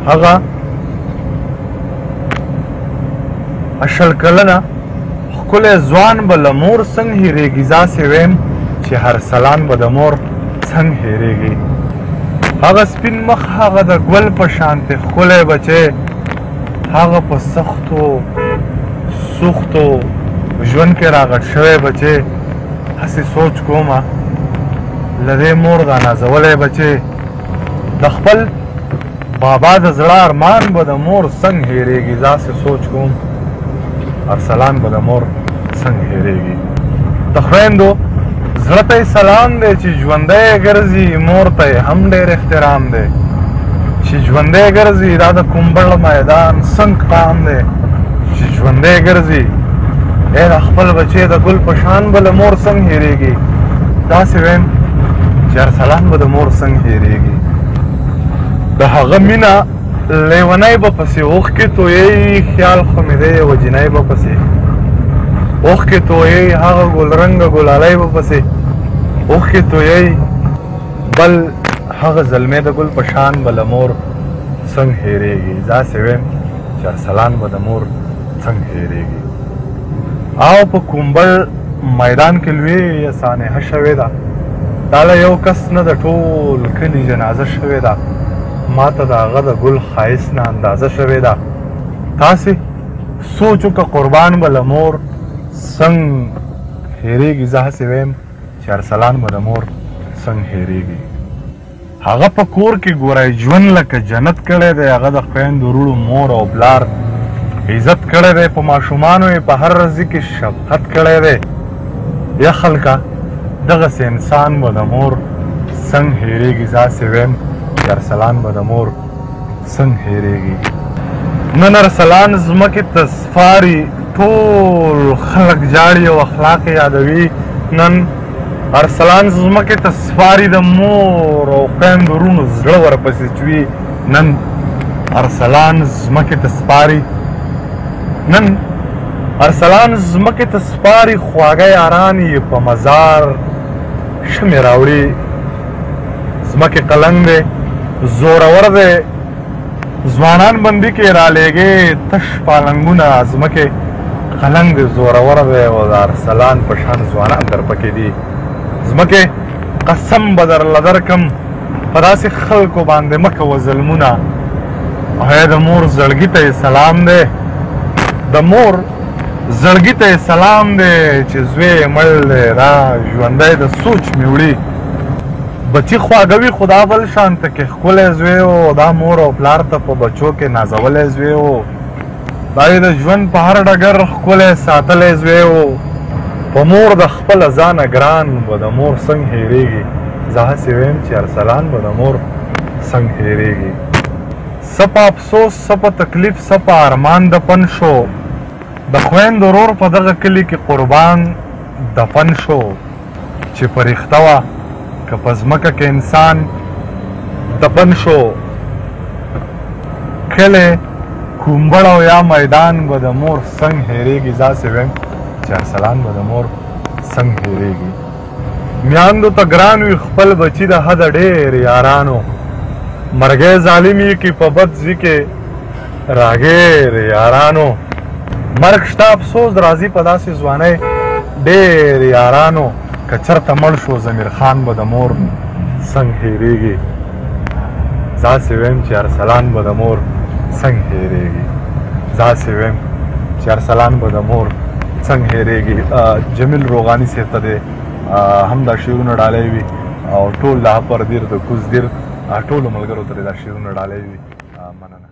هغه اشل کلنه ښکلی ځوان به له مور څنګه هېرېږي داسې ویم چې هر سلان به د مور څنګه هېرېږي هغه سپین مخ هغه د ګل په شانتې ښکلی بچی هغه په سختو سوختو ژوند کې راغټ شوی بچی هسې سوچ کومه له دې مور دا نازولی بچی د خپل بابا د زړه ارمان به د مور څنګه هېرېږي داسې سوچ کوم ارسلان به د مور څنګه هېرېږي د خویندو زړه ته یې سلام دی چې ژوندی ګرځي مور ته یې هم ډېر احترام دی چې ژوندی ګرځي دا د کومبړ میدان څنګ قام دی چې ژوندی ګرځي ای د خپل بچی د ګل په شان به له مور څنګه هېرېږي داسې ویم چې ارسلان به د مور څنګه هېرېږي د هغه مینه لیونی به پسې اوښکې تویوي خیال خو مې دی وجینی به پسې اوښکې تویوي هغه ګلرنګه ګلالی به پسې اوښکې تویوي بل هغه زلمی د ګل په شان به له مور څنګه هېرېږي داسې ویم چې ارسلان به د مور څنګه هېرېږي او په کومبړ میدان کې لویه سانحه شوې ده دا له یو کس نه د ټول کلي جنازه شوې ده ما ته د هغه د ګل ښایست نه اندازه شوې ده تاسې سوچ وکړه قربان به له مور څنګه هېرېږي زه هسې ویم چې ارسلان به د مور څنګه هېرېږي هغه په کور کې ګورئ ژوند لکه جنت کړی دی هغه د خویندو وروڼو مور او پلار عزت کړی دی په ماشومانو یې په هر ورځې کې شفقت کړی دی یا خلکه دغسې انسان به د مور څنګه هېرېږي زه هسې ویم چې ارسلان به د مور څنګه هېرېږي نن ارسلان ځمکې ته سپاري ټول خلک جاړي او اخلاق یادوي نن ارسلان ځمکې ته سپاري د مور او خویندو وروڼو زړه ورپسې چوي نن ارسلان ځمکې ته سپاري نن ارسلان ځمکې ته سپاري خواږه یاران یې په مزار شمې راوړي ځمکې قلنګ دی زورور دی ځوانان بندي کې رالیږي تش پالنګونه ځمکې قلنګ دی زورور دی او د ارسلان په شان ځوانان در پکې دي ځمکې قسم به درله درکم په داسې خلکو باندې مه کوه ظلمونه ای د مور زړګي ته یې سلام دی د مور زړګي ته یې سلام دی چې زوی یې مړ دی دا ژوندی د سوچ مې وړي بچي خواږه خو دا بل شانته کې ښکلی زوی و دا مور او پلار ته په بچو کې نازولی زوی و دا یې د ژوند په هر ډګر ښکلی ساتلی زوی و په مور د خپله ځانه ګران به د مور څنګه هېرېږي زه هسې ویم چې ارسلان به د مور څنګه هېرېږي څه په افسوس څه په تکلیف څه په ارمان دفن شو د خویند ورور په دغه کلي کې قربان دفن شو چې په ریښته وه که په ځمکه کې انسان دفن شو کلی کومبړ او یا میدان به د مور څنګه هېرېږي داسې ویم چې ارسلان به د مور څنګه هېرېږي میاندو ته ګران وي خپل بچي د حده ډېر یارانو مرګی ظالم یې کې په بد ځي کې راګیر یارانو مرګ شته افسوس راځي په داسې ځوانۍ ډېر یارانو که چېرته مړ شو ضمیر خان به د مور څنګه هېرېږي زه هسې ویم چې ارسلان به د مور څنګه هېرېږي زه هسې ویم چې ارسلان به د مور څنګه هېرېږي جمیل روغاني صاحب ته دی هم دا شعرونه ډالی وي او ټول د هپر دیر د کوز دیر ټولو ملګرو ته دا شعرونه ډالی وي مننه